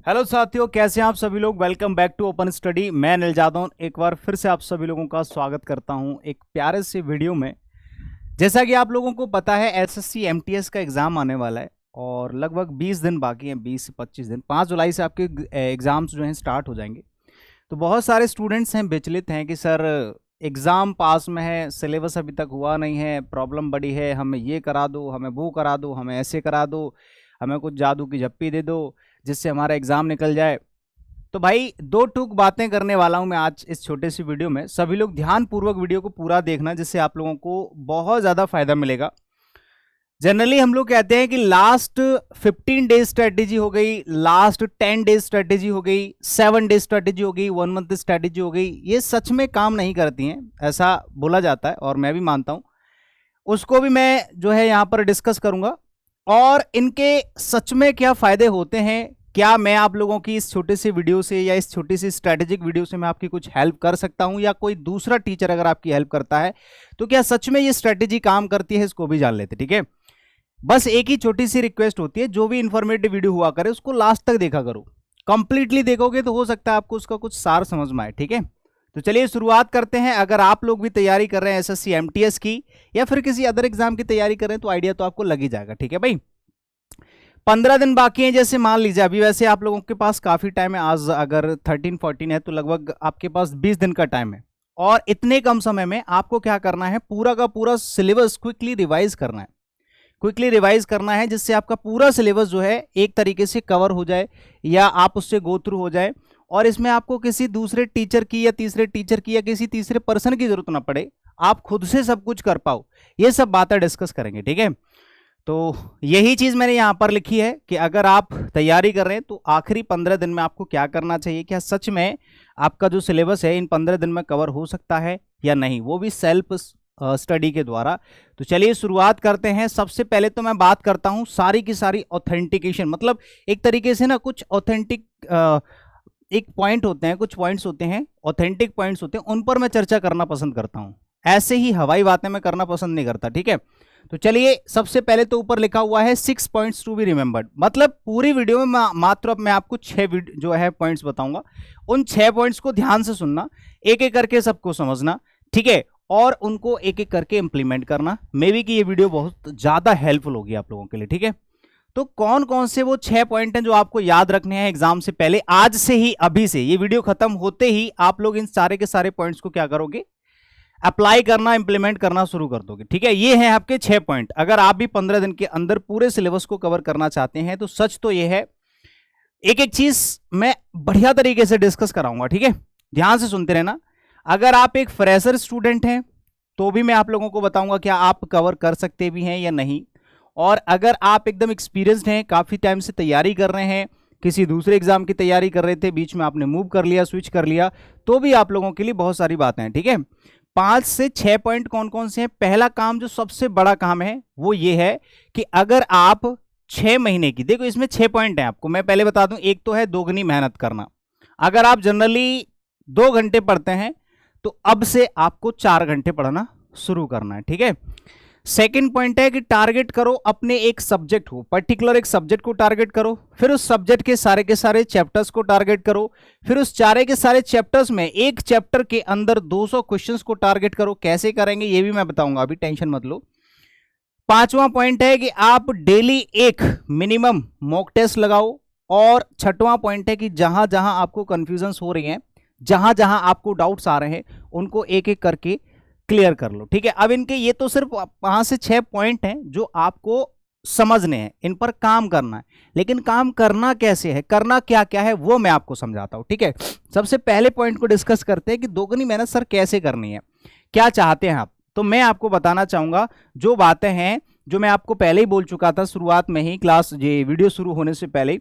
Hello साथियों, कैसे हैं आप सभी लोग। Welcome back to open study. मैं अनिल जादव एक बार फिर से आप सभी लोगों का स्वागत करता हूं एक प्यारे से वीडियो में। जैसा कि आप लोगों को पता है, एसएससी एमटीएस का एग्ज़ाम आने वाला है और लगभग 20 दिन बाकी हैं, 20 से 25 दिन। 5 जुलाई से आपके एग्ज़ाम्स जो हैं स्टार्ट हो जाएंगे। तो बहुत सारे स्टूडेंट्स हैं, विचलित हैं कि सर एग्ज़ाम पास में है, सिलेबस अभी तक हुआ नहीं है, प्रॉब्लम बड़ी है, हमें ये करा दो, हमें वो करा दो, हमें ऐसे करा दो, हमें कुछ जादू की झप्पी दे दो जिससे हमारा एग्ज़ाम निकल जाए। तो भाई दो टूक बातें करने वाला हूं मैं आज इस छोटे सी वीडियो में। सभी लोग ध्यानपूर्वक वीडियो को पूरा देखना, जिससे आप लोगों को बहुत ज़्यादा फायदा मिलेगा। जनरली हम लोग कहते हैं कि लास्ट 15 डेज स्ट्रेटेजी हो गई, लास्ट 10 डेज स्ट्रेटेजी हो गई, 7 डेज स्ट्रेटेजी हो गई, 1 मंथ स्ट्रेटेजी हो गई। ये सच में काम नहीं करती हैं, ऐसा बोला जाता है और मैं भी मानता हूं। उसको भी मैं जो है यहाँ पर डिस्कस करूंगा और इनके सच में क्या फ़ायदे होते हैं। क्या मैं आप लोगों की इस छोटे से वीडियो से या इस छोटी सी स्ट्रैटेजिक वीडियो से मैं आपकी कुछ हेल्प कर सकता हूं, या कोई दूसरा टीचर अगर आपकी हेल्प करता है तो क्या सच में ये स्ट्रैटेजी काम करती है, इसको भी जान लेते। ठीक है, बस एक ही छोटी सी रिक्वेस्ट होती है, जो भी इंफॉर्मेटिव वीडियो हुआ करे उसको लास्ट तक देखा करो। कंप्लीटली देखोगे तो हो सकता है आपको उसका कुछ सार समझ में आए। ठीक है, तो चलिए शुरुआत करते हैं। अगर आप लोग भी तैयारी कर रहे हैं एसएससी एमटीएस की या फिर किसी अदर एग्जाम की तैयारी कर रहे हैं तो आइडिया तो आपको लग ही जाएगा। ठीक है भाई, 15 दिन बाकी हैं। जैसे मान लीजिए अभी, वैसे आप लोगों के पास काफ़ी टाइम है। आज अगर 13-14 है तो लगभग आपके पास 20 दिन का टाइम है और इतने कम समय में आपको क्या करना है, पूरा का पूरा सिलेबस क्विकली रिवाइज करना है। क्विकली रिवाइज करना है जिससे आपका पूरा सिलेबस जो है एक तरीके से कवर हो जाए या आप उससे गो थ्रू हो जाए और इसमें आपको किसी दूसरे टीचर की या तीसरे टीचर की या किसी तीसरे पर्सन की जरूरत ना पड़े, आप खुद से सब कुछ कर पाओ। ये सब बातें डिस्कस करेंगे। ठीक है, तो यही चीज़ मैंने यहाँ पर लिखी है कि अगर आप तैयारी कर रहे हैं तो आखिरी 15 दिन में आपको क्या करना चाहिए। क्या सच में आपका जो सिलेबस है इन 15 दिन में कवर हो सकता है या नहीं, वो भी सेल्फ स्टडी के द्वारा। तो चलिए शुरुआत करते हैं। सबसे पहले तो मैं बात करता हूँ सारी की सारी ऑथेंटिकेशन, मतलब एक तरीके से ना कुछ ऑथेंटिक एक पॉइंट होते हैं, कुछ पॉइंट्स होते हैं, ऑथेंटिक पॉइंट्स होते हैं, उन पर मैं चर्चा करना पसंद करता हूँ। ऐसे ही हवाई बातें मैं करना पसंद नहीं करता। ठीक है, तो चलिए सबसे पहले तो ऊपर लिखा हुआ है 6 पॉइंट्स टू बी रिमेंबर्ड। मतलब पूरी वीडियो में मात्र मैं आपको 6 जो है पॉइंट्स बताऊंगा। उन 6 पॉइंट्स को ध्यान से सुनना, एक एक करके सबको समझना। ठीक है, और उनको एक एक करके इंप्लीमेंट करना। मे बी कि ये वीडियो बहुत ज़्यादा हेल्पफुल होगी आप लोगों के लिए। ठीक है, तो कौन कौन से वो 6 पॉइंट हैं जो आपको याद रखने हैं एग्जाम से पहले। आज से ही, अभी से, ये वीडियो खत्म होते ही आप लोग इन सारे के सारे पॉइंट्स को क्या करोगे, अप्लाई करना, इंप्लीमेंट करना शुरू कर दोगे। ठीक है, ये हैं आपके 6 पॉइंट। अगर आप भी 15 दिन के अंदर पूरे सिलेबस को कवर करना चाहते हैं तो सच तो ये है, एक एक चीज मैं बढ़िया तरीके से डिस्कस कराऊंगा। ठीक है, ध्यान से सुनते रहना। अगर आप एक फ्रेशर स्टूडेंट हैं तो भी मैं आप लोगों को बताऊंगा क्या आप कवर कर सकते भी हैं या नहीं। और अगर आप एकदम एक्सपीरियंस्ड हैं, काफ़ी टाइम से तैयारी कर रहे हैं, किसी दूसरे एग्जाम की तैयारी कर रहे थे, बीच में आपने मूव कर लिया, स्विच कर लिया, तो भी आप लोगों के लिए बहुत सारी बातें हैं। ठीक है, 5 से 6 पॉइंट कौन कौन से हैं। पहला काम, जो सबसे बड़ा काम है, वो ये है कि अगर आप 6 महीने की, देखो इसमें 6 पॉइंट हैं आपको मैं पहले बता दूं। एक तो है दोगुनी मेहनत करना। अगर आप जनरली 2 घंटे पढ़ते हैं तो अब से आपको 4 घंटे पढ़ना शुरू करना है। ठीक है, सेकंड पॉइंट है कि टारगेट करो अपने एक सब्जेक्ट को, पर्टिकुलर एक सब्जेक्ट को टारगेट करो, फिर उस सब्जेक्ट के सारे चैप्टर्स को टारगेट करो, फिर उस सारे के सारे चैप्टर्स में एक चैप्टर के अंदर 200 क्वेश्चंस को टारगेट करो। कैसे करेंगे ये भी मैं बताऊंगा, अभी टेंशन मत लो। 5वां पॉइंट है कि आप डेली एक मिनिमम मॉक टेस्ट लगाओ। और 6वां पॉइंट है कि जहां जहां आपको कंफ्यूजन्स हो रही हैं, जहां जहां आपको डाउट्स आ रहे हैं, उनको एक एक करके क्लियर कर लो। ठीक है, अब इनके ये तो सिर्फ 5 से 6 पॉइंट हैं जो आपको समझने हैं, इन पर काम करना है। लेकिन काम करना कैसे है, करना क्या क्या है, वो मैं आपको समझाता हूं। ठीक है, सबसे पहले पॉइंट को डिस्कस करते हैं कि दोगुनी मेहनत सर कैसे करनी है, क्या चाहते हैं आप। तो मैं आपको बताना चाहूंगा जो बातें हैं, जो मैं आपको पहले ही बोल चुका था शुरुआत में ही, क्लास ये वीडियो शुरू होने से पहले,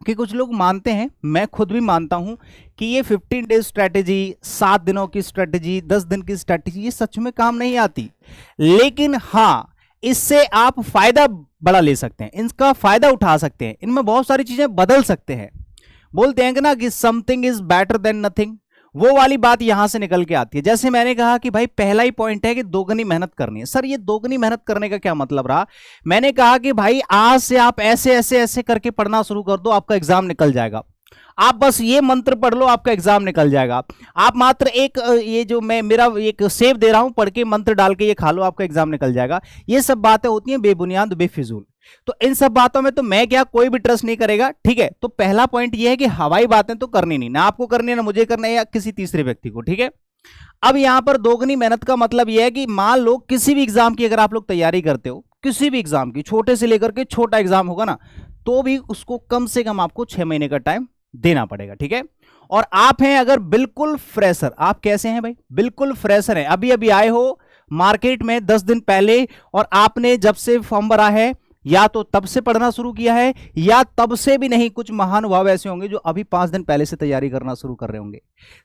कि कुछ लोग मानते हैं, मैं खुद भी मानता हूं कि ये 15 डेज स्ट्रैटेजी, 7 दिनों की स्ट्रैटेजी, 10 दिन की स्ट्रैटेजी, ये सच में काम नहीं आती। लेकिन हाँ, इससे आप फायदा बड़ा ले सकते हैं, इनका फायदा उठा सकते हैं, इनमें बहुत सारी चीजें बदल सकते हैं। बोलते हैं कि ना कि something is better than nothing. वो वाली बात यहां से निकल के आती है। जैसे मैंने कहा कि भाई पहला ही पॉइंट है कि दोगुनी मेहनत करनी है। सर ये दोगुनी मेहनत करने का क्या मतलब रहा? मैंने कहा कि भाई आज से आप ऐसे ऐसे ऐसे करके पढ़ना शुरू कर दो, आपका एग्जाम निकल जाएगा। आप बस ये मंत्र पढ़ लो, आपका एग्जाम निकल जाएगा। आप मात्र एक ये जो मैं मेरा एक सेव दे रहा हूं, पढ़ के मंत्र डाल के ये खा लो, आपका एग्जाम निकल जाएगा। ये सब बातें होती हैं बेबुनियाद, बेफिजूल। तो इन सब बातों में तो मैं क्या, कोई भी ट्रस्ट नहीं करेगा। ठीक है, तो पहला पॉइंट ये है कि हवाई बातें तो करनी नहीं, ना आपको करनी है, ना मुझे करना है, या किसी तीसरे व्यक्ति को। ठीक है, अब यहां पर दोगुनी मेहनत का मतलब यह है कि मान लो किसी भी एग्जाम की अगर आप लोग तैयारी करते हो, किसी भी एग्जाम की, छोटे से लेकर के छोटा एग्जाम होगा ना, तो भी उसको कम से कम आपको 6 महीने का टाइम देना पड़ेगा। ठीक है, और आप हैं अगर बिल्कुल फ्रेशर, आप कैसे हैं भाई? बिल्कुल फ्रेशर हैं, अभी अभी आए हो मार्केट में 10 दिन पहले, और आपने जब से फॉर्म भरा है या तो तब से पढ़ना शुरू किया है, या तब से भी नहीं। कुछ महानुभाव ऐसे होंगे जो अभी 5 दिन पहले से तैयारी करना शुरू कर रहे होंगे।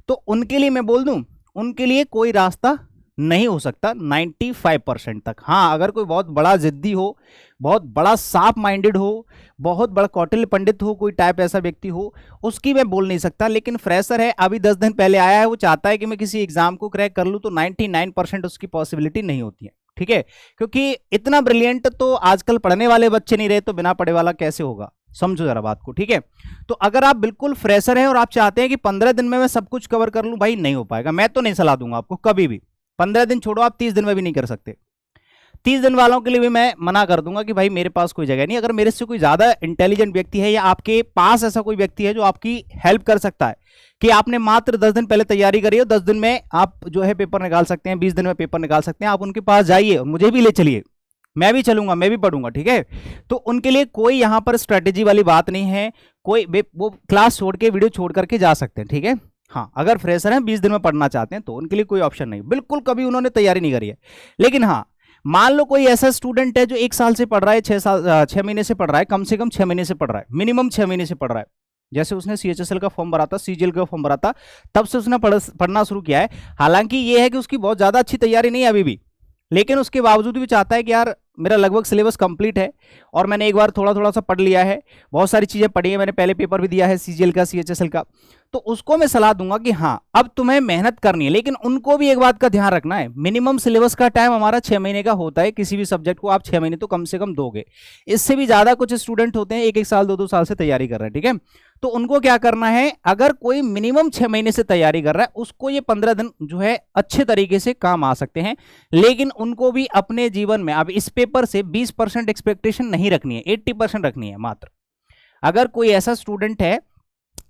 तो उनके लिए मैं बोल दूं, उनके लिए कोई रास्ता नहीं हो सकता 95% तक। हाँ, अगर कोई बहुत बड़ा जिद्दी हो, बहुत बड़ा साफ माइंडेड हो, बहुत बड़ा कौटिल्य पंडित हो, कोई टाइप ऐसा व्यक्ति हो, उसकी मैं बोल नहीं सकता। लेकिन फ्रेशर है, अभी 10 दिन पहले आया है, वो चाहता है कि मैं किसी एग्जाम को क्रैक कर लूं, तो 99% उसकी पॉसिबिलिटी नहीं होती है। ठीक है, क्योंकि इतना ब्रिलियंट तो आजकल पढ़ने वाले बच्चे नहीं रहे, तो बिना पढ़े वाला कैसे होगा? समझो जरा बात को। ठीक है, तो अगर आप बिल्कुल फ्रेशर हैं और आप चाहते हैं कि 15 दिन में मैं सब कुछ कवर कर लूं, भाई नहीं हो पाएगा। मैं तो नहीं सलाह दूंगा आपको कभी भी। 15 दिन छोड़ो, आप 30 दिन में भी नहीं कर सकते। 30 दिन वालों के लिए भी मैं मना कर दूंगा कि भाई मेरे पास कोई जगह नहीं। अगर मेरे से कोई ज्यादा इंटेलिजेंट व्यक्ति है, या आपके पास ऐसा कोई व्यक्ति है जो आपकी हेल्प कर सकता है, कि आपने मात्र 10 दिन पहले तैयारी करी हो, 10 दिन में आप जो है पेपर निकाल सकते हैं, 20 दिन में पेपर निकाल सकते हैं, आप उनके पास जाइए और मुझे भी ले चलिए, मैं भी चलूंगा, मैं भी पढ़ूंगा। ठीक है, तो उनके लिए कोई यहां पर स्ट्रेटेजी वाली बात नहीं है। कोई वो क्लास छोड़ के, वीडियो छोड़ करके जा सकते हैं। ठीक है, हाँ, अगर फ्रेशर हैं 20 दिन में पढ़ना चाहते हैं तो उनके लिए कोई ऑप्शन नहीं, बिल्कुल कभी उन्होंने तैयारी नहीं करी है। लेकिन हाँ, मान लो कोई ऐसा स्टूडेंट है जो 1 साल से पढ़ रहा है, 6 महीने से पढ़ रहा है, कम से कम 6 महीने से पढ़ रहा है, मिनिमम 6 महीने से पढ़ रहा है। जैसे उसने CHSL का फॉर्म भरा था, CGL का फॉर्म भरा था, तब से उसने पढ़ना शुरू किया है। हालांकि ये है कि उसकी बहुत ज्यादा अच्छी तैयारी नहीं है अभी भी, लेकिन उसके बावजूद भी चाहता है कि यार मेरा लगभग सिलेबस कंप्लीट है और मैंने एक बार थोड़ा थोड़ा सा पढ़ लिया है, बहुत सारी चीजें पढ़ी है, मैंने पहले पेपर भी दिया है CGL का, CHSL का। तो उसको मैं सलाह दूंगा कि हाँ, अब तुम्हें मेहनत करनी है। लेकिन उनको भी एक बात का ध्यान रखना है, मिनिमम सिलेबस का टाइम हमारा 6 महीने का होता है। किसी भी सब्जेक्ट को आप 6 महीने तो कम से कम दोगे। इससे भी ज्यादा कुछ स्टूडेंट होते हैं 1-1 साल 2-2 साल से तैयारी कर रहे हैं। ठीक है, तो उनको क्या करना है, अगर कोई मिनिमम 6 महीने से तैयारी कर रहा है, उसको ये 15 दिन जो है अच्छे तरीके से काम आ सकते हैं। लेकिन उनको भी अपने जीवन में अब इस पेपर से 20% एक्सपेक्टेशन नहीं रखनी है, 80% रखनी है मात्र। अगर कोई ऐसा स्टूडेंट है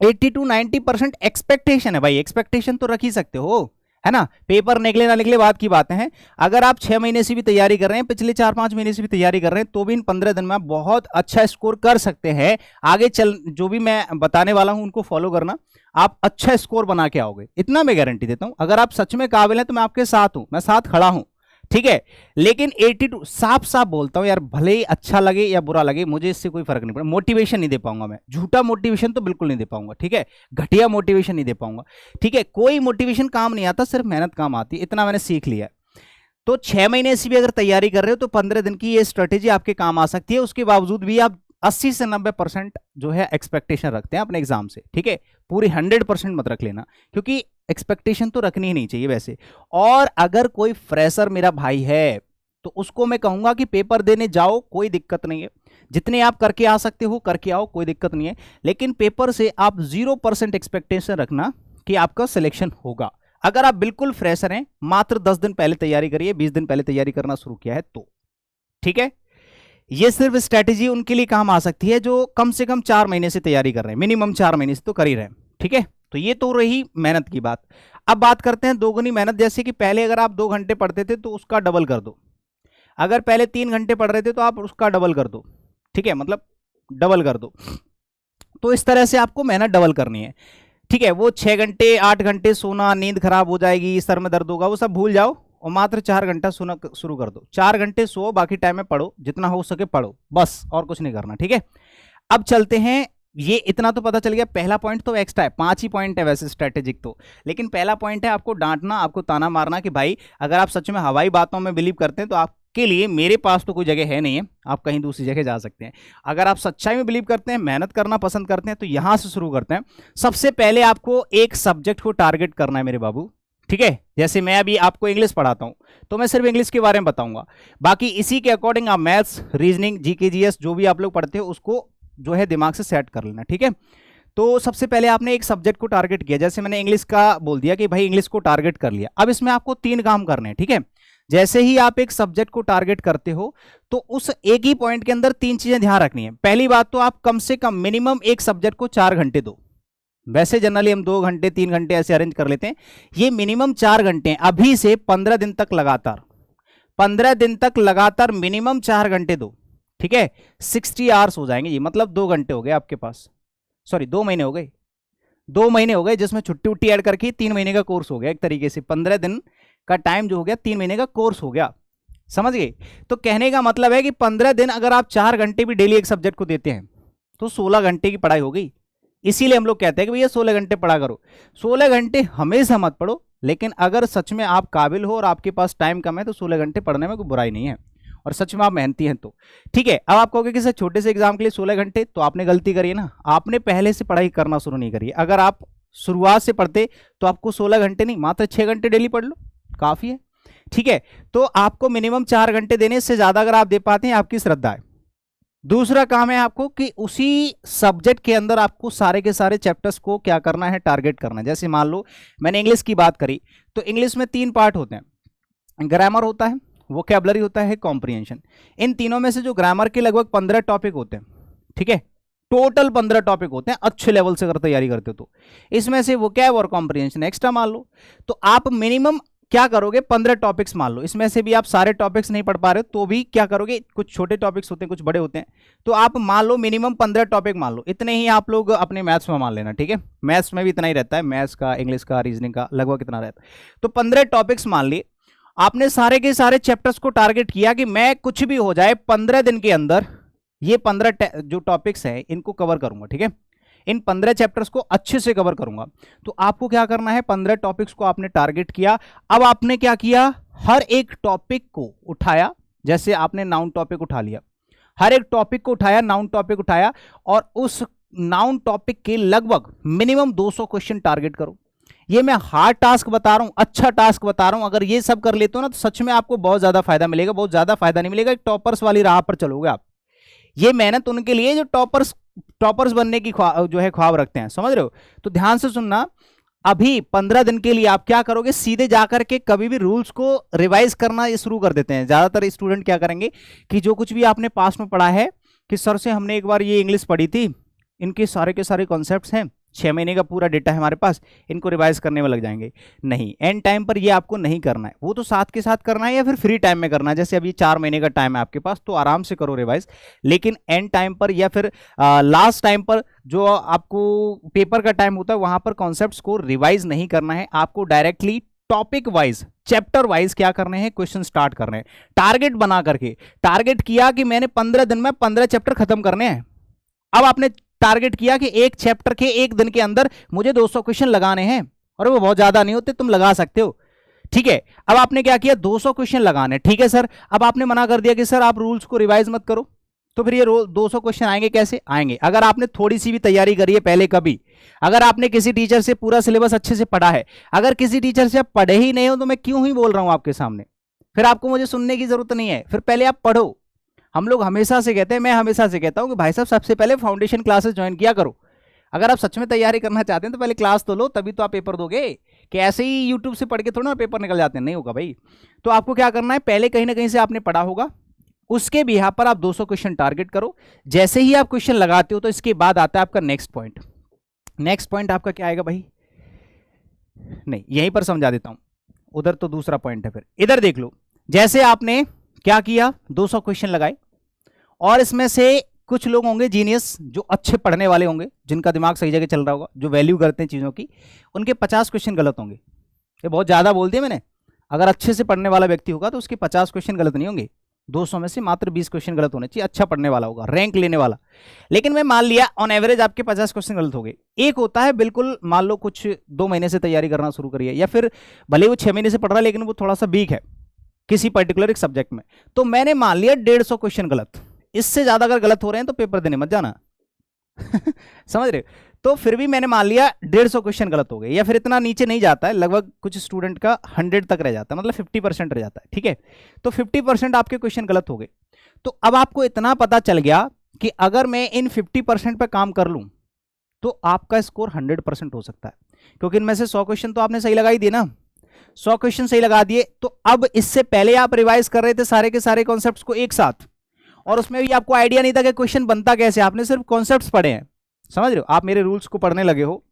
80 to 90% एक्सपेक्टेशन है, भाई एक्सपेक्टेशन तो रख ही सकते हो, है ना। पेपर निकले ना निकले बात की बातें हैं। अगर आप 6 महीने से भी तैयारी कर रहे हैं, पिछले 4-5 महीने से भी तैयारी कर रहे हैं, तो भी इन 15 दिन में आप बहुत अच्छा स्कोर कर सकते हैं। आगे चल जो भी मैं बताने वाला हूं उनको फॉलो करना, आप अच्छा स्कोर बना के आओगे, इतना मैं गारंटी देता हूं। अगर आप सच में काबिल हैं तो मैं आपके साथ हूं, मैं साथ खड़ा हूं। ठीक है, लेकिन 82 साफ साफ बोलता हूं यार, भले ही अच्छा लगे या बुरा लगे, मुझे इससे कोई फर्क नहीं पड़ा। मोटिवेशन नहीं दे पाऊंगा मैं, झूठा मोटिवेशन तो बिल्कुल नहीं दे पाऊंगा। ठीक है, घटिया मोटिवेशन नहीं दे पाऊंगा। ठीक है, कोई मोटिवेशन काम नहीं आता, सिर्फ मेहनत काम आती है, इतना मैंने सीख लिया है। तो 6 महीने से भी अगर तैयारी कर रहे हो तो 15 दिन की ये स्ट्रेटेजी आपके काम आ सकती है। उसके बावजूद भी आप 80 से 90% जो है एक्सपेक्टेशन रखते हैं अपने एग्जाम से। ठीक है, पूरी 100% मत रख लेना, क्योंकि एक्सपेक्टेशन तो रखनी ही नहीं चाहिए वैसे। और अगर कोई फ्रेशर मेरा भाई है तो उसको मैं कहूंगा कि पेपर देने जाओ, कोई दिक्कत नहीं है। जितने आप करके आ सकते हो करके आओ, कोई दिक्कत नहीं है। लेकिन पेपर से आप 0% एक्सपेक्टेशन रखना कि आपका सिलेक्शन होगा। अगर आप बिल्कुल फ्रेशर हैं, मात्र 10 दिन पहले तैयारी करिए, 20 दिन पहले तैयारी करना शुरू किया है तो। ठीक है, ये सिर्फ स्ट्रैटेजी उनके लिए काम आ सकती है जो कम से कम 4 महीने से तैयारी कर रहे हैं, मिनिमम 4 महीने से तो कर ही रहे हैं। ठीक है, तो ये तो रही मेहनत की बात। अब बात करते हैं दोगुनी मेहनत। जैसे कि पहले अगर आप 2 घंटे पढ़ते थे तो उसका डबल कर दो। अगर पहले 3 घंटे पढ़ रहे थे तो आप उसका डबल कर दो। ठीक है, मतलब डबल कर दो। तो इस तरह से आपको मेहनत डबल करनी है। ठीक है, वो 6 घंटे 8 घंटे सोना, नींद खराब हो जाएगी, सर में दर्द होगा, वो सब भूल जाओ और मात्र 4 घंटा सोना शुरू कर दो। 4 घंटे सो, बाकी टाइम में पढ़ो, जितना हो सके पढ़ो, बस और कुछ नहीं करना। ठीक है, अब चलते हैं। ये इतना तो पता चल गया, पहला पॉइंट तो एक्स्ट्रा है, 5 ही पॉइंट है वैसे स्ट्रेटेजिक तो, लेकिन पहला पॉइंट है आपको डांटना, आपको ताना मारना कि भाई अगर आप सच में हवाई बातों में बिलीव करते हैं तो आप के लिए मेरे पास तो कोई जगह है नहीं है, आप कहीं दूसरी जगह जा सकते हैं। अगर आप सच्चाई में बिलीव करते हैं, मेहनत करना पसंद करते हैं, तो यहां से शुरू करते हैं। सबसे पहले आपको एक सब्जेक्ट को टारगेट करना है मेरे बाबू, ठीक है। जैसे मैं अभी आपको इंग्लिश पढ़ाता हूं तो मैं सिर्फ इंग्लिश के बारे में बताऊंगा, बाकी इसी के अकॉर्डिंग आप मैथ्स, रीजनिंग, जीके, जीएस जो भी आप लोग पढ़ते हो उसको जो है दिमाग से सेट कर लेना, ठीक है। तो सबसे पहले आपने एक सब्जेक्ट को टारगेट किया, जैसे मैंने इंग्लिश का बोल दिया कि भाई इंग्लिश को टारगेट कर लिया। अब इसमें आपको 3 काम करने हैं, ठीक है। जैसे ही आप एक सब्जेक्ट को टारगेट करते हो तो उस एक ही पॉइंट के अंदर 3 चीजें ध्यान रखनी है। पहली बात तो आप कम से कम मिनिमम एक सब्जेक्ट को 4 घंटे दो। वैसे जनरली हम 2 घंटे 3 घंटे ऐसे अरेंज कर लेते हैं, ये मिनिमम 4 घंटे हैं। अभी से 15 दिन तक लगातार, 15 दिन तक लगातार मिनिमम 4 घंटे दो, ठीक है। 60 आवर्स हो जाएंगे, ये मतलब 2 घंटे हो गए आपके पास, सॉरी 2 महीने हो गए, 2 महीने हो गए, जिसमें छुट्टी उट्टी ऐड करके 3 महीने का कोर्स हो गया एक तरीके से। 15 दिन का टाइम जो हो गया 3 महीने का कोर्स हो गया, समझ गए। तो कहने का मतलब है कि 15 दिन अगर आप 4 घंटे भी डेली एक सब्जेक्ट को देते हैं तो 16 घंटे की पढ़ाई हो गई। इसीलिए हम लोग कहते हैं कि भैया 16 घंटे पढ़ा करो। 16 घंटे हमेशा मत पढ़ो, लेकिन अगर सच में आप काबिल हो और आपके पास टाइम कम है तो 16 घंटे पढ़ने में कोई बुराई नहीं है, और सच में आप मेहनती हैं तो ठीक है। अब आप कहोगे कि सर छोटे से एग्जाम के लिए 16 घंटे, तो आपने गलती करी है ना, आपने पहले से पढ़ाई करना शुरू नहीं करी है। अगर आप शुरुआत से पढ़ते तो आपको 16 घंटे नहीं, मात्र 6 घंटे डेली पढ़ लो, काफी है, ठीक है। तो आपको मिनिमम 4 घंटे देने से ज्यादा अगर आप दे पाते हैं, आपकी श्रद्धा है। दूसरा काम है आपको कि उसी सब्जेक्ट के अंदर आपको सारे के सारे चैप्टर्स को क्या करना है, टारगेट करना है। जैसे मान लो मैंने इंग्लिश की बात करी, तो इंग्लिश में 3 पार्ट होते हैं, ग्रामर होता है, वोकैबुलरी होता है, कॉम्प्रिहेंशन। इन तीनों में से जो ग्रामर के लगभग 15 टॉपिक होते हैं, ठीक है, टोटल 15 टॉपिक होते हैं अच्छे लेवल से अगर तैयारी करते हो तो। इसमें से वोकैब और कॉम्प्रिहेंशन एक्स्ट्रा मान लो, तो आप मिनिमम क्या करोगे, 15 टॉपिक्स मान लो। इसमें से भी आप सारे टॉपिक्स नहीं पढ़ पा रहे हो तो भी क्या करोगे, कुछ छोटे टॉपिक्स होते हैं, कुछ बड़े होते हैं, तो आप मान लो मिनिमम 15 टॉपिक मान लो। इतने ही आप लोग अपने मैथ्स में मान लेना, ठीक है। मैथ्स में भी इतना ही रहता है, मैथ्स का, इंग्लिश का, रीजनिंग का लगभग इतना रहता है। तो 15 टॉपिक्स मान लिए आपने, सारे के सारे चैप्टर्स को टारगेट किया कि मैं कुछ भी हो जाए 15 दिन के अंदर ये 15 जो टॉपिक्स हैं इनको कवर करूंगा, ठीक है। इन 15 चैप्टर्स को अच्छे से कवर करूंगा। तो आपको क्या करना है, 15 टॉपिक्स को आपने टारगेट किया। अब आपने क्या किया, हर एक टॉपिक को उठाया। जैसे आपने नाउन टॉपिक उठा लिया, हर एक टॉपिक को उठाया, नाउन टॉपिक उठाया, और उस नाउन टॉपिक के लगभग मिनिमम 200 क्वेश्चन टारगेट करो। ये मैं हार्ड टास्क बता रहा हूं, अच्छा टास्क बता रहा हूं। अगर ये सब कर लेते हो ना तो सच में आपको बहुत ज्यादा फायदा मिलेगा, बहुत ज्यादा फायदा नहीं मिलेगा, एक टॉपर्स वाली राह पर चलोगे आप। ये मेहनत उनके लिए जो टॉपर्स बनने की जो है ख्वाब रखते हैं, समझ रहे हो। तो ध्यान से सुनना, अभी 15 दिन के लिए आप क्या करोगे, सीधे जाकर के कभी भी रूल्स को रिवाइज करना ये शुरू कर देते हैं। ज्यादातर स्टूडेंट क्या करेंगे कि जो कुछ भी आपने पास में पढ़ा है कि सर से हमने एक बार ये इंग्लिश पढ़ी थी, इनके सारे के सारे कॉन्सेप्ट्स हैं, 6 महीने का पूरा डेटा है हमारे पास, इनको रिवाइज करने में लग जाएंगे। नहीं, एंड टाइम पर ये आपको नहीं करना है, वो तो साथ के साथ करना है या फिर फ्री टाइम में करना है। जैसे अभी 4 महीने का टाइम है आपके पास तो आराम से करो रिवाइज, लेकिन एंड टाइम पर या फिर लास्ट टाइम पर जो आपको पेपर का टाइम होता है वहां पर कॉन्सेप्ट्स को रिवाइज नहीं करना है। आपको directly topic wise, chapter wise क्या करने हैं, क्वेश्चन स्टार्ट करने हैं। टारगेट बना करके, टारगेट किया कि मैंने 15 दिन में 15 चैप्टर खत्म करने हैं। अब आपने टारगेट किया कि एक चैप्टर के एक दिन के अंदर मुझे 200 क्वेश्चन लगाने हैं, और वो बहुत ज्यादा नहीं होते, तुम लगा सकते हो, ठीक है। अब आपने क्या किया, 200 क्वेश्चन लगाने, ठीक है सर। अब आपने मना कर दिया कि सर आप रूल्स को रिवाइज मत करो, तो फिर ये 200 क्वेश्चन आएंगे कैसे आएंगे। अगर आपने थोड़ी सी भी तैयारी करी है पहले कभी, अगर आपने किसी टीचर से पूरा सिलेबस अच्छे से पढ़ा है, अगर किसी टीचर से आप पढ़े ही नहीं हो तो मैं क्यों ही बोल रहा हूं आपके सामने, फिर आपको मुझे सुनने की जरूरत नहीं है, फिर पहले आप पढ़ो। हम लोग हमेशा से कहते हैं, मैं हमेशा से कहता हूं कि भाई साहब सबसे पहले फाउंडेशन क्लासेस ज्वाइन किया करो। अगर आप सच में तैयारी करना चाहते हैं तो पहले क्लास तो लो, तभी तो आप पेपर दोगे। कि ऐसे ही यूट्यूब से पढ़ के थोड़ा ना पेपर निकल जाते हैं, नहीं होगा भाई। तो आपको क्या करना है, पहले कहीं ना कहीं से आपने पढ़ा होगा, उसके भी यहाँ पर आप 200 क्वेश्चन टारगेट करो। जैसे ही आप क्वेश्चन लगाते हो तो इसके बाद आता है आपका नेक्स्ट पॉइंट। नेक्स्ट पॉइंट आपका क्या आएगा भाई, नहीं यहीं पर समझा देता हूं, उधर तो दूसरा पॉइंट है। फिर इधर देख लो, जैसे आपने क्या किया, 200 क्वेश्चन लगाए, और इसमें से कुछ लोग होंगे जीनियस, जो अच्छे पढ़ने वाले होंगे, जिनका दिमाग सही जगह चल रहा होगा, जो वैल्यू करते हैं चीज़ों की, उनके 50 क्वेश्चन गलत होंगे। ये बहुत ज़्यादा बोल दिया मैंने। अगर अच्छे से पढ़ने वाला व्यक्ति होगा तो उसके 50 क्वेश्चन गलत नहीं होंगे, 200 में से मात्र 20 क्वेश्चन गलत होने चाहिए। अच्छा पढ़ने वाला होगा, रैंक लेने वाला। लेकिन मैं मान लिया ऑन एवरेज आपके 50 क्वेश्चन गलत हो गए। एक होता है बिल्कुल, मान लो कुछ 2 महीने से तैयारी करना शुरू करिए, या फिर भले वो 6 महीने से पढ़ रहा है लेकिन वो थोड़ा सा वीक है, किसी पर्टिकुलर एक सब्जेक्ट में। तो मैंने मान लिया 150 क्वेश्चन गलत, इससे ज्यादा अगर गलत हो रहे हैं तो पेपर देने मत जाना। समझ रहे हो? तो फिर भी मैंने मान लिया 150 क्वेश्चन गलत हो गए, या फिर इतना नीचे नहीं जाता है, लगभग कुछ स्टूडेंट का 100 तक रह जाता है, मतलब 50% रह जाता है। ठीक है, तो 50% आपके क्वेश्चन गलत हो गए। तो अब आपको इतना पता चल गया कि अगर मैं इन 50% पे काम कर लूं तो आपका स्कोर 100% हो सकता है, क्योंकि इनमें से 100 क्वेश्चन तो आपने सही लगा ही दिए ना, 100 क्वेश्चन सही लगा दिए। तो अब इससे पहले आप रिवाइज कर रहे थे सारे के सारे कॉन्सेप्ट्स को एक साथ, और उसमें भी आपको आइडिया नहीं था कि क्वेश्चन बनता कैसे, आपने सिर्फ कॉन्सेप्ट्स पढ़े हैं। समझ रहे हो? आप मेरे रूल्स को पढ़ने लगे हो,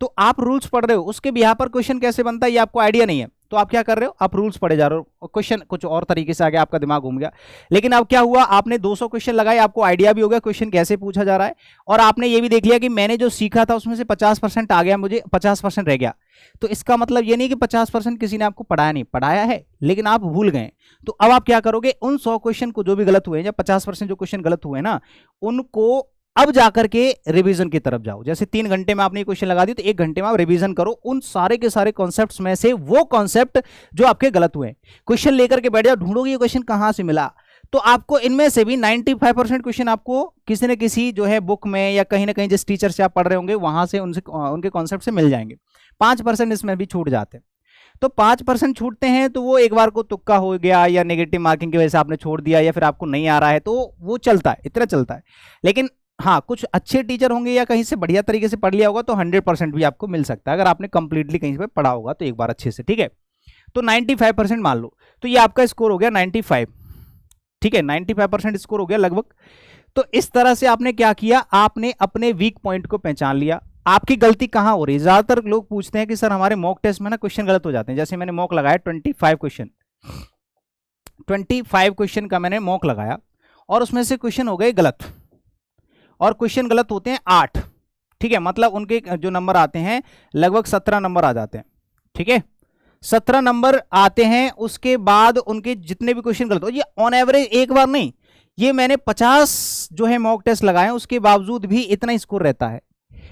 तो आप रूल्स पढ़ रहे हो, उसके बिहार पर क्वेश्चन कैसे बनता है ये आपको आइडिया नहीं है, तो आप क्या कर रहे हो, आप रूल्स पढ़े जा रहे हो, क्वेश्चन कुछ और तरीके से आ गया, आपका दिमाग घूम गया। लेकिन अब क्या हुआ, आपने 200 क्वेश्चन लगाए, आपको आइडिया भी हो गया क्वेश्चन कैसे पूछा जा रहा है, और आपने ये भी देख लिया कि मैंने जो सीखा था उसमें से 50% आ गया, मुझे 50% रह गया। तो इसका मतलब ये नहीं कि 50% किसी ने आपको पढ़ाया नहीं, पढ़ाया है, लेकिन आप भूल गए। तो अब आप क्या करोगे, उन 100 क्वेश्चन को जो भी गलत हुए हैं, या 50% जो क्वेश्चन गलत हुए ना, उनको अब जाकर के रिवीजन की तरफ जाओ। जैसे 3 घंटे में आपने क्वेश्चन लगा दी, तो 1 घंटे में आप रिवीजन करो उन सारे के सारे कॉन्सेप्ट्स में से वो कॉन्सेप्ट जो आपके गलत हुए। क्वेश्चन लेकर के बैठ जाओ, ढूंढोगे ये क्वेश्चन कहां से मिला, तो आपको इनमें से भी 95% क्वेश्चन आपको किसी न किसी जो है बुक में या कहीं ना कहीं जिस टीचर से आप पढ़ रहे होंगे वहां से उनके कॉन्सेप्ट से मिल जाएंगे। 5% इसमें भी छूट जाते हैं। तो 5% छूटते हैं, तो वो एक बार को तुक्का हो गया या नेगेटिव मार्किंग की वजह से आपने छोड़ दिया, या फिर आपको नहीं आ रहा है, तो वो चलता है, इतना चलता है। लेकिन हाँ, कुछ अच्छे टीचर होंगे या कहीं से बढ़िया तरीके से पढ़ लिया होगा तो 100% भी आपको मिल सकता है, अगर आपने कंप्लीटली कहीं से पढ़ा होगा तो एक बार अच्छे से। ठीक है, तो 95% मान लो, तो ये आपका स्कोर हो गया 95। ठीक है, 95% स्कोर हो गया लगभग। तो इस तरह से आपने क्या किया, आपने अपने वीक पॉइंट को पहचान लिया, आपकी गलती कहां हो रही है। ज्यादातर लोग पूछते हैं कि सर हमारे मॉक टेस्ट में ना क्वेश्चन गलत हो जाते हैं। जैसे मैंने मॉक लगाया 25 क्वेश्चन, 25 क्वेश्चन का मैंने मॉक लगाया, और उसमें से क्वेश्चन हो गए गलत, और क्वेश्चन गलत होते हैं 8। ठीक है, मतलब उनके जो नंबर आते हैं लगभग 17 नंबर आ जाते हैं। ठीक है, 17 नंबर आते हैं, उसके बाद उनके जितने भी क्वेश्चन गलत हो, ये ऑन एवरेज एक बार नहीं, ये मैंने 50 जो है मॉक टेस्ट लगाए, उसके बावजूद भी इतना स्कोर रहता है,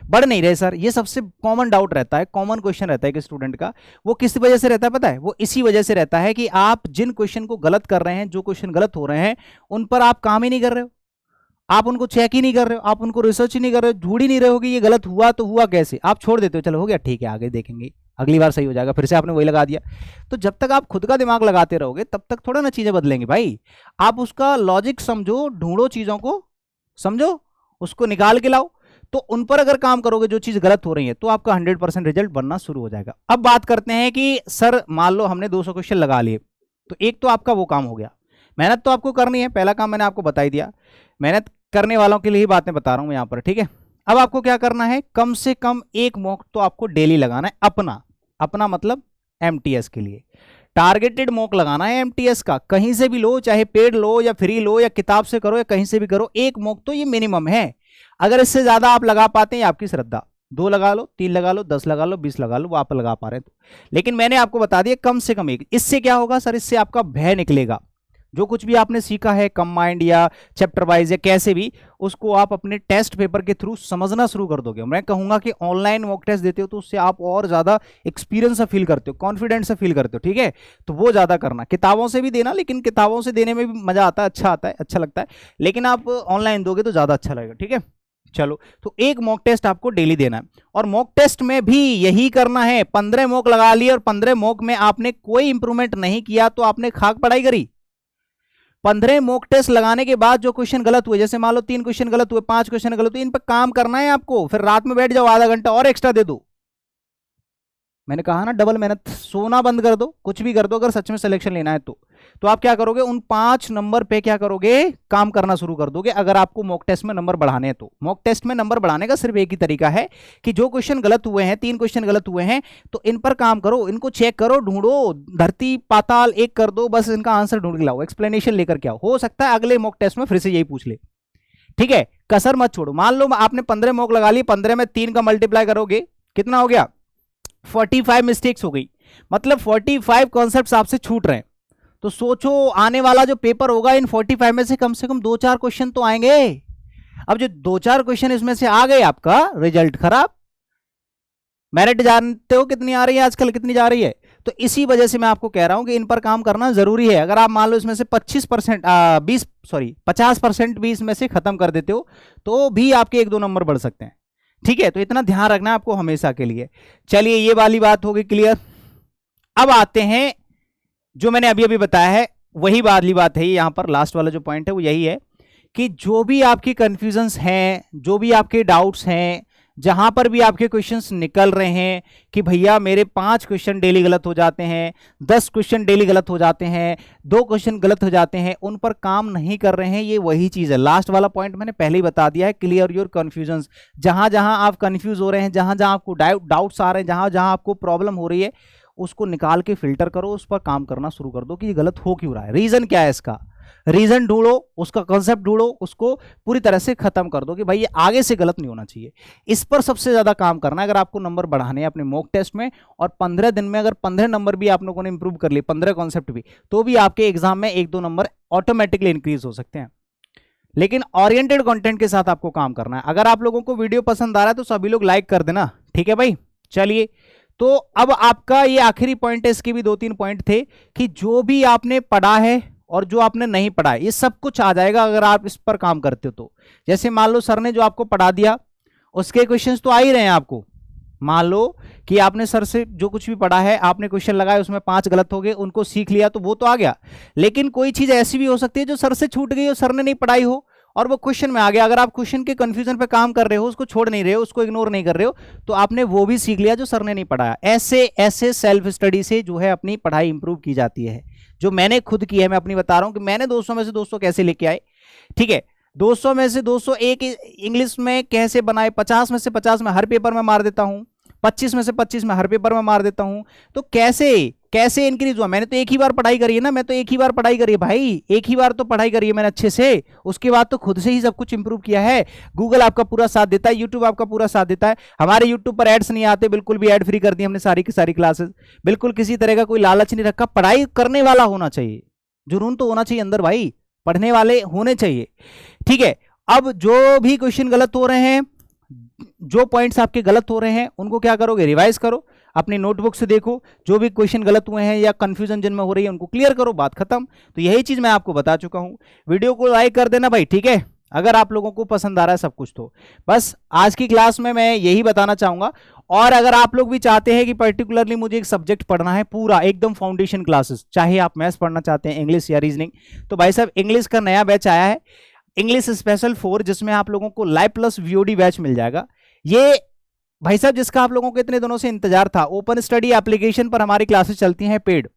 बढ़ नहीं रहे सर। ये सबसे कॉमन डाउट रहता है, कॉमन क्वेश्चन रहता है कि स्टूडेंट का, वो किस वजह से रहता है पता है, वो इसी वजह से रहता है कि आप जिन क्वेश्चन को गलत कर रहे हैं, जो क्वेश्चन गलत हो रहे हैं, उन पर आप काम ही नहीं कर रहे हो, आप उनको चेक ही नहीं कर रहे हो, आप उनको रिसर्च ही नहीं कर रहे हो, ढूंढ ही नहीं रहे हो कि ये गलत हुआ तो हुआ कैसे, आप छोड़ देते हो, चलो हो गया ठीक है आगे देखेंगे, अगली बार सही हो जाएगा, फिर से आपने वही लगा दिया। तो जब तक आप खुद का दिमाग लगाते रहोगे तब तक थोड़ा ना चीजें बदलेंगी भाई। आप उसका लॉजिक समझो, ढूंढो, चीजों को समझो, उसको निकाल के लाओ, तो उन पर अगर काम करोगे जो चीज गलत हो रही है, तो आपका 100% रिजल्ट बनना शुरू हो जाएगा। अब बात करते हैं कि सर मान लो हमने 200 क्वेश्चन लगा लिए, तो एक तो आपका वो काम हो गया, मेहनत तो आपको करनी है, पहला काम मैंने आपको बता ही दिया, मेहनत करने वालों के लिए ही बातें बता रहा हूं यहां पर। ठीक है, अब आपको क्या करना है, कम से कम एक मॉक तो आपको डेली लगाना है, अपना अपना मतलब एमटीएस के लिए टारगेटेड मॉक लगाना है। एमटीएस का कहीं से भी लो, चाहे पेड लो या फ्री लो या किताब से करो या कहीं से भी करो, एक मॉक तो ये मिनिमम है। अगर इससे ज्यादा आप लगा पाते हैं आपकी श्रद्धा, 2 लगा लो, 3 लगा लो, 10 लगा लो, 20 लगा लो, वो आप लगा पा रहे हैं तो। लेकिन मैंने आपको बता दिया कम से कम एक। इससे क्या होगा सर, इससे आपका भय निकलेगा, जो कुछ भी आपने सीखा है कंबाइंड या चैप्टर वाइज या कैसे भी, उसको आप अपने टेस्ट पेपर के थ्रू समझना शुरू कर दोगे। मैं कहूंगा कि ऑनलाइन मॉक टेस्ट देते हो तो उससे आप और ज्यादा एक्सपीरियंस से फील करते हो, कॉन्फिडेंस से फील करते हो। ठीक है, तो वो ज्यादा करना, किताबों से भी देना, लेकिन किताबों से देने में भी मजा आता है, अच्छा आता है, अच्छा लगता है, लेकिन आप ऑनलाइन दोगे तो ज्यादा अच्छा लगेगा। ठीक है, चलो, तो एक मॉक टेस्ट आपको डेली देना है, और मॉक टेस्ट में भी यही करना है। 15 मॉक लगा लिए और 15 मॉक में आपने कोई इंप्रूवमेंट नहीं किया तो आपने खाक पढ़ाई करी। 15 मॉक टेस्ट लगाने के बाद जो क्वेश्चन गलत हुए, जैसे मान लो 3 क्वेश्चन गलत हुए, 5 क्वेश्चन गलत हुए, इन पर काम करना है आपको। फिर रात में बैठ जाओ, आधा घंटा और एक्स्ट्रा दे दो। मैंने कहा ना डबल मेहनत, सोना बंद कर दो, कुछ भी कर दो अगर सच में सिलेक्शन लेना है तो आप क्या करोगे, उन 5 नंबर पे क्या करोगे, काम करना शुरू कर दोगे। अगर आपको मॉक टेस्ट में नंबर बढ़ाने हैं तो मॉक टेस्ट में नंबर बढ़ाने का सिर्फ एक ही तरीका है कि जो क्वेश्चन गलत हुए हैं, 3 क्वेश्चन गलत हुए हैं, तो इन पर काम करो, इनको चेक करो, ढूंढो, धरती पाताल एक कर दो, बस इनका आंसर ढूंढ के लाओ, एक्सप्लेनेशन लेकर के आओ। हो सकता है अगले मॉक टेस्ट में फिर से यही पूछ ले। ठीक है, कसर मत छोड़ो। मान लो आपने 15 मॉक लगा ली, 15 में 3 का मल्टीप्लाई करोगे, कितना हो गया, 45 मिस्टेक्स हो गई, मतलब 45 कॉन्सेप्ट्स आपसे छूट रहे हैं। तो सोचो आने वाला जो पेपर होगा, इन 45 में से कम 2-4 क्वेश्चन तो आएंगे। अब जो 2-4 क्वेश्चन इसमें से आ गए, आपका रिजल्ट खराब। मेरिट जानते हो कितनी आ रही है आजकल, कितनी जा रही है, तो इसी वजह से मैं आपको कह रहा हूं कि इन पर काम करना जरूरी है। अगर आप मान लो इसमें से 50% भी इसमें से खत्म कर देते हो तो भी आपके 1-2 नंबर बढ़ सकते हैं। ठीक है, तो इतना ध्यान रखना है आपको हमेशा के लिए। चलिए, ये वाली बात हो गई क्लियर। अब आते हैं जो मैंने अभी अभी बताया है, वही वाली बात है। यहां पर लास्ट वाला जो पॉइंट है वो यही है कि जो भी आपकी कंफ्यूजन्स हैं, जो भी आपके डाउट्स हैं, जहां पर भी आपके क्वेश्चंस निकल रहे हैं कि भैया मेरे 5 क्वेश्चन डेली गलत हो जाते हैं, 10 क्वेश्चन डेली गलत हो जाते हैं, 2 क्वेश्चन गलत हो जाते हैं, उन पर काम नहीं कर रहे हैं, ये वही चीज है। लास्ट वाला पॉइंट मैंने पहले ही बता दिया है, क्लियर योर कंफ्यूजन्स। जहां जहां आप कंफ्यूज हो रहे हैं, जहां जहां आपको डाउट्स आ रहे हैं, जहां जहां आपको प्रॉब्लम हो रही है, उसको निकाल के फिल्टर करो, उस पर काम करना शुरू कर दो कि ये गलत हो क्यों रहा है, रीजन क्या है इसका, रीजन ढूंढो, उसका कॉन्सेप्ट ढूंढो, उसको पूरी तरह से खत्म कर दो कि भाई ये आगे से गलत नहीं होना चाहिए। इस पर सबसे ज्यादा काम करना है अगर आपको नंबर बढ़ाने हैं अपने मॉक टेस्ट में। और 15 दिन में अगर 15 नंबर भी आप लोगों ने इंप्रूव कर लिए, 15 कॉन्सेप्ट भी, तो भी आपके एग्जाम में 1-2 नंबर ऑटोमेटिकली इंक्रीज हो सकते हैं। लेकिन ओरिएंटेड कंटेंट के साथ आपको काम करना है। अगर आप लोगों को वीडियो पसंद आ रहा है तो सभी लोग लाइक कर देना, ठीक है भाई। चलिए, तो अब आपका ये आखिरी पॉइंट है, इसके भी 2-3 पॉइंट थे कि जो भी आपने पढ़ा है और जो आपने नहीं पढ़ा है, ये सब कुछ आ जाएगा अगर आप इस पर काम करते हो तो। जैसे मान लो सर ने जो आपको पढ़ा दिया उसके क्वेश्चंस तो आ ही रहे हैं आपको। मान लो कि आपने सर से जो कुछ भी पढ़ा है, आपने क्वेश्चन लगाए, उसमें 5 गलत हो गए, उनको सीख लिया तो वो तो आ गया। लेकिन कोई चीज ऐसी भी हो सकती है जो सर से छूट गई हो, सर ने नहीं पढ़ाई हो और वो क्वेश्चन में आ गया। अगर आप क्वेश्चन के कंफ्यूजन पे काम कर रहे हो, उसको छोड़ नहीं रहे हो, उसको इग्नोर नहीं कर रहे हो, तो आपने वो भी सीख लिया जो सर ने नहीं पढ़ाया। ऐसे ऐसे सेल्फ स्टडी से जो है अपनी पढ़ाई इंप्रूव की जाती है, जो मैंने खुद की है। मैं अपनी बता रहा हूं कि मैंने 200 में से 200 कैसे लेके आए। ठीक है, 200 में से 201 इंग्लिश में कैसे बनाए, 50 में से 50 में हर पेपर में मार देता हूं, 25 में से 25 में हर पेपर में मार देता हूं। तो कैसे कैसे इंक्रीज हुआ? मैंने तो एक ही बार पढ़ाई करी है ना, मैं तो एक ही बार पढ़ाई करी है भाई, एक ही बार तो पढ़ाई करी है मैंने अच्छे से। उसके बाद तो खुद से ही सब कुछ इंप्रूव किया है। गूगल आपका पूरा साथ देता है, यूट्यूब आपका पूरा साथ देता है। हमारे यूट्यूब पर एड्स नहीं आते, बिल्कुल भी एड फ्री कर दी हमने सारी की सारी क्लासेस। बिल्कुल किसी तरह का कोई लालच नहीं रखा। पढ़ाई करने वाला होना चाहिए, जुनून तो होना चाहिए अंदर भाई, पढ़ने वाले होने चाहिए। ठीक है, अब जो भी क्वेश्चन गलत हो रहे हैं, जो पॉइंट्स आपके गलत हो रहे हैं, उनको क्या करोगे? रिवाइज करो, अपनी नोटबुक से देखो, जो भी क्वेश्चन गलत हुए हैं या कंफ्यूजन जिनमें हो रही है उनको क्लियर करो, बात खत्म। तो यही चीज मैं आपको बता चुका हूं। वीडियो को लाइक कर देना भाई, ठीक है, अगर आप लोगों को पसंद आ रहा है सब कुछ। तो बस आज की क्लास में मैं यही बताना चाहूंगा। और अगर आप लोग भी चाहते हैं कि पर्टिकुलरली मुझे एक सब्जेक्ट पढ़ना है पूरा एकदम फाउंडेशन क्लासेस, चाहे आप मैथ्स पढ़ना चाहते हैं, इंग्लिश या रीजनिंग, तो भाई साहब इंग्लिश का नया बैच आया है, इंग्लिश स्पेशल 4, जिसमें आप लोगों को लाइव प्लस वीओडी बैच मिल जाएगा। ये भाई साहब जिसका आप लोगों को इतने दिनों से इंतजार था, ओपन स्टडी एप्लीकेशन पर हमारी क्लासेस चलती हैं पेड।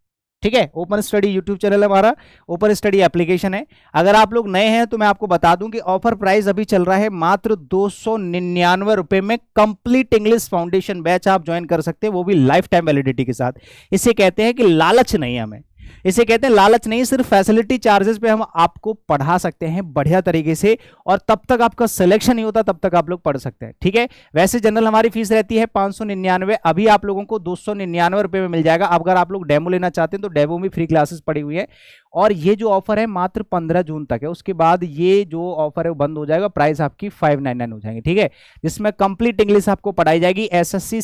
ठीक है, ओपन स्टडी यूट्यूब चैनल है हमारा, ओपन स्टडी एप्लीकेशन है। अगर आप लोग नए हैं तो मैं आपको बता दूं कि ऑफर प्राइस अभी चल रहा है मात्र 299 रुपए में कंप्लीट इंग्लिश फाउंडेशन बैच आप ज्वाइन कर सकते हैं, वो भी लाइफ टाइम वैलिडिटी के साथ। इसे कहते हैं कि लालच नहीं है हमें, इसे कहते हैं लालच नहीं, सिर्फ फैसिलिटी चार्जेस पे हम आपको पढ़ा सकते हैं बढ़िया तरीके से, और तब तक आपका सिलेक्शन नहीं होता तब तक आप लोग पढ़ सकते हैं। ठीक है, वैसे जनरल हमारी फीस रहती है 599, अभी आप लोगों को 299 रुपए में मिल जाएगा। अगर आप लोग डेमो लेना चाहते हैं तो डेमो में फ्री क्लासेस पड़ी हुई है, और ये जो ऑफर है मात्र 15 जून तक है। उसके बाद ये जो ऑफर है वो बंद हो जाएगा, प्राइस आपकी 599 हो जाएंगे। ठीक है, जिसमें कंप्लीट इंग्लिश आपको पढ़ाई जाएगी, एसएससी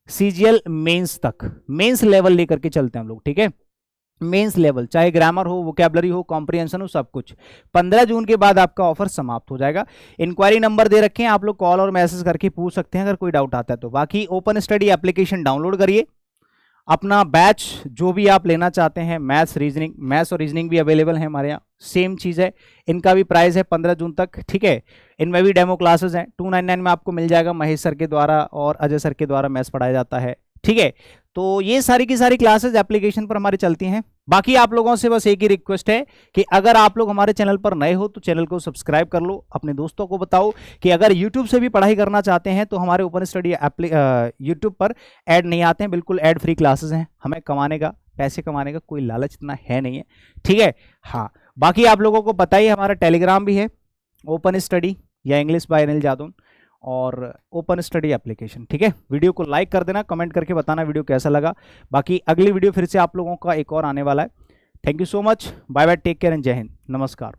सीजीएल मेंस तक, मेंस लेवल लेकर के चलते हैं हम लोग। ठीक है, मेंस लेवल, चाहे ग्रामर हो, वोकैबुलरी हो, कॉम्प्रिहेंशन हो, सब कुछ। 15 जून के बाद आपका ऑफर समाप्त हो जाएगा। इंक्वायरी नंबर दे रखे हैं, आप लोग कॉल और मैसेज करके पूछ सकते हैं अगर कोई डाउट आता है तो। बाकी ओपन स्टडी एप्लीकेशन डाउनलोड करिए, अपना बैच जो भी आप लेना चाहते हैं, मैथ्स और रीजनिंग भी अवेलेबल है हमारे यहाँ, सेम चीज़ है। इनका भी प्राइस है 15 जून तक। ठीक है, इनमें भी डेमो क्लासेस हैं, 299 में आपको मिल जाएगा। महेश सर के द्वारा और अजय सर के द्वारा मैथ्स पढ़ाया जाता है। ठीक है, तो ये सारी की सारी क्लासेस एप्लीकेशन पर हमारी चलती हैं। बाकी आप लोगों से बस एक ही रिक्वेस्ट है कि अगर आप लोग हमारे चैनल पर नए हो तो चैनल को सब्सक्राइब कर लो, अपने दोस्तों को बताओ कि अगर यूट्यूब से भी पढ़ाई करना चाहते हैं तो हमारे ओपन स्टडी यूट्यूब पर ऐड नहीं आते हैं, बिल्कुल ऐड फ्री क्लासेस हैं। हमें कमाने का, पैसे कमाने का कोई लालच इतना है नहीं है। ठीक है, हाँ, बाकी आप लोगों को पता ही हमारा टेलीग्राम भी है, ओपन स्टडी या इंग्लिश बाय अनिल जादौन, और ओपन स्टडी एप्लीकेशन। ठीक है, वीडियो को लाइक कर देना, कमेंट करके बताना वीडियो कैसा लगा। बाकी अगली वीडियो फिर से आप लोगों का एक और आने वाला है। Thank you so much, bye bye, take care and जय हिंद, नमस्कार।